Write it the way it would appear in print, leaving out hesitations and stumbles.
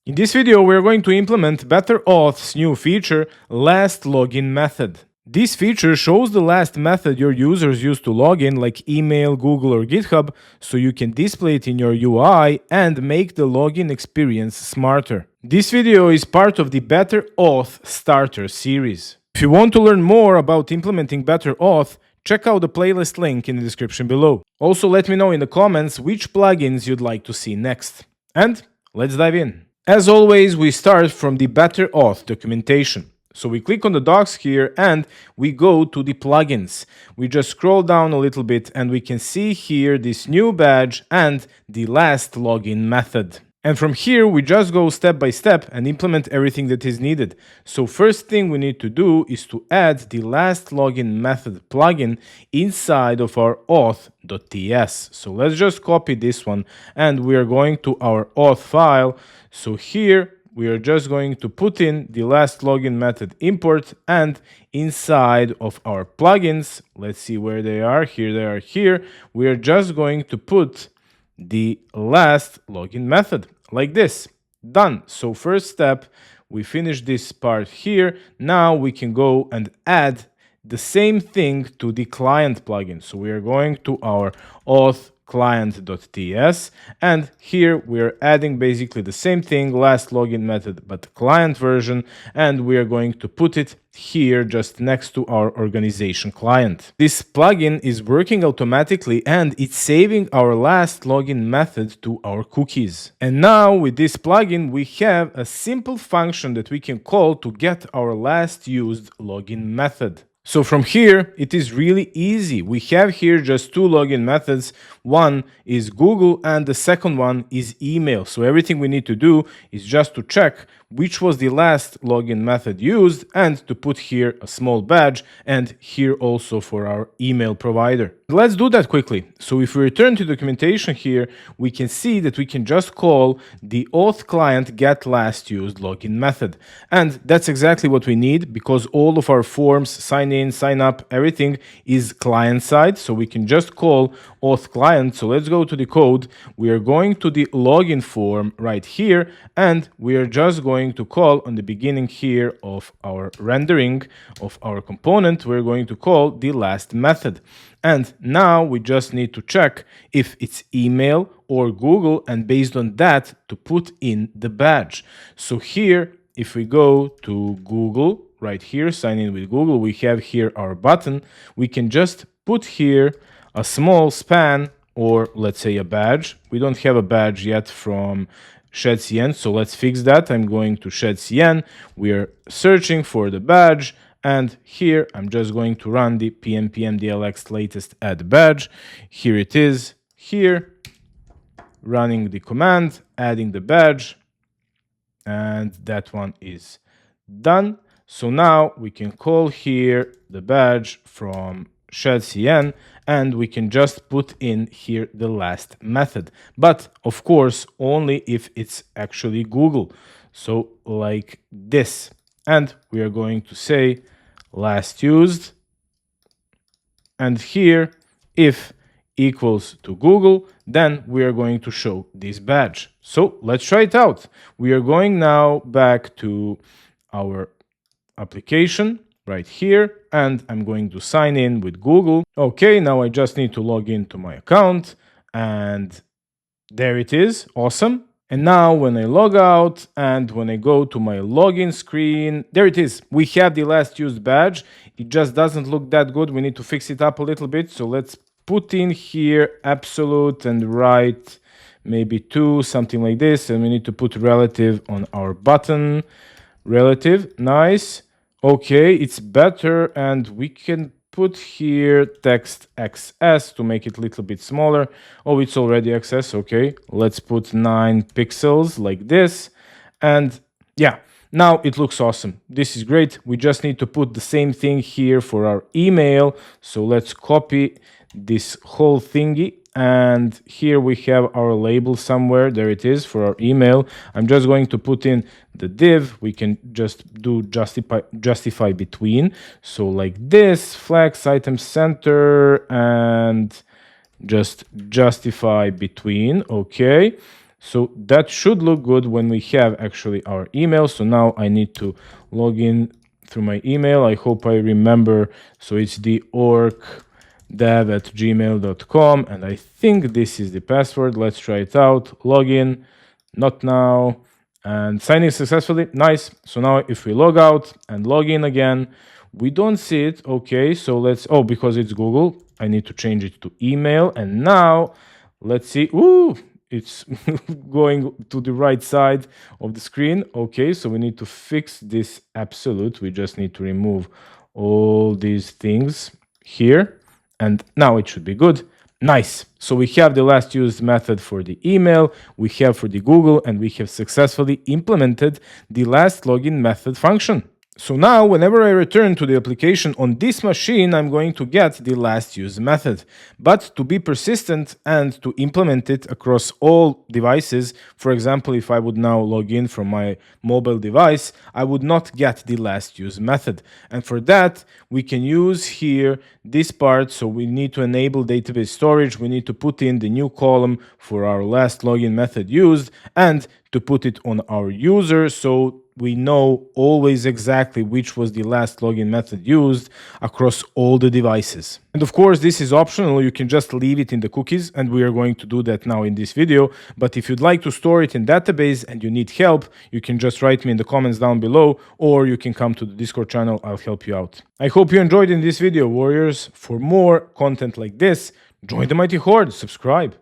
In this video, we're going to implement BetterAuth's new feature, last login method. This feature shows the last method your users use to log in, like email, Google, or GitHub, so you can display it in your UI and make the login experience smarter. This video is part of the BetterAuth Starter series. If you want to learn more about implementing BetterAuth, check out the playlist link in the description below. Also, let me know in the comments which plugins you'd like to see next. And let's dive in. As always, we start from the BetterAuth documentation. So we click on the docs here and we go to the plugins. We just scroll down a little bit and we can see here this new badge and the last login method. And from here, we just go step by step and implement everything that is needed. So first thing we need to do is to add the last login method plugin inside of our auth.ts. So let's just copy this one and we are going to our auth file. So here we are just going to put in the last login method import, and inside of our plugins, let's see where they are. Here they are here. We are just going to put the last login method like this. Done. So first step, we finish this part here. Now we can go and add the same thing to the client plugin. So we are going to our auth client.ts, and here we're adding basically the same thing, last login method, but client version, and we are going to put it here just next to our organization client. This plugin is working automatically and it's saving our last login method to our cookies. And now with this plugin, we have a simple function that we can call to get our last used login method. So from here, it is really easy. We have here just two login methods. One is Google and the second one is email. So everything we need to do is just to check which was the last login method used and to put here a small badge and here also for our email provider. Let's do that quickly. So if we return to documentation here, we can see that we can just call the auth client get last used login method. And that's exactly what we need because all of our forms, sign in, sign up, everything is client side. So we can just call auth client. So let's go to the code. We are going to the login form right here, and we are just going to call on the beginning here of our rendering of our component, we're going to call the last method. And now we just need to check if it's email or Google, and based on that to put in the badge. So here, if we go to Google, right here, sign in with Google, we have here our button. We can just put here a small span, or let's say a badge. We don't have a badge yet from ShedCN, so let's fix that. I'm going to ShedCN. We are searching for the badge, and here I'm just going to run the pnpm.dlx latest add badge. Here it is, here, running the command, adding the badge, and that one is done. So now we can call here the badge from ShedCN, and we can just put in here the last method. But of course, only if it's actually Google. So like this. And we are going to say last used. And here, if equals to Google, then we are going to show this badge. So let's try it out. We are going now back to our application right here, and I'm going to sign in with Google. Okay, now I just need to log into my account, and there it is. Awesome. And now when I log out and when I go to my login screen, there it is. We have the last used badge. It just doesn't look that good. We need to fix it up a little bit. So let's put in here absolute and write maybe 2, something like this. And we need to put relative on our button. Relative, nice. Okay, it's better, and we can put here text XS to make it a little bit smaller. Oh, it's already XS. Okay, let's put 9 pixels like this. And yeah, now it looks awesome. This is great. We just need to put the same thing here for our email. So let's copy this whole thingy. And here we have our label somewhere. There it is for our email. I'm just going to put in the div. We can just do justify between. So like this, flex item center, and just justify between. Okay. So that should look good when we have actually our email. So now I need to log in through my email. I hope I remember. So it's the orcdev@gmail.com. And I think this is the password. Let's try it out. Login, not now. And signing successfully. Nice. So now if we log out and log in again, we don't see it. Okay, so because it's Google, I need to change it to email. And now let's see. Ooh, it's going to the right side of the screen. Okay, so we need to fix this absolute. We just need to remove all these things here. And now it should be good. Nice. So we have the last used method for the email, we have for the Google, and we have successfully implemented the last login method function. So now, whenever I return to the application on this machine, I'm going to get the last use method. But to be persistent and to implement it across all devices, for example, if I would now log in from my mobile device, I would not get the last use method. And for that, we can use here this part. So we need to enable database storage. We need to put in the new column for our last login method used and to put it on our user. So we know always exactly which was the last login method used across all the devices. And of course, this is optional. You can just leave it in the cookies, and we are going to do that now in this video. But if you'd like to store it in database and you need help, you can just write me in the comments down below, or you can come to the Discord channel. I'll help you out. I hope you enjoyed in this video, warriors. For more content like this, join the mighty Horde, subscribe.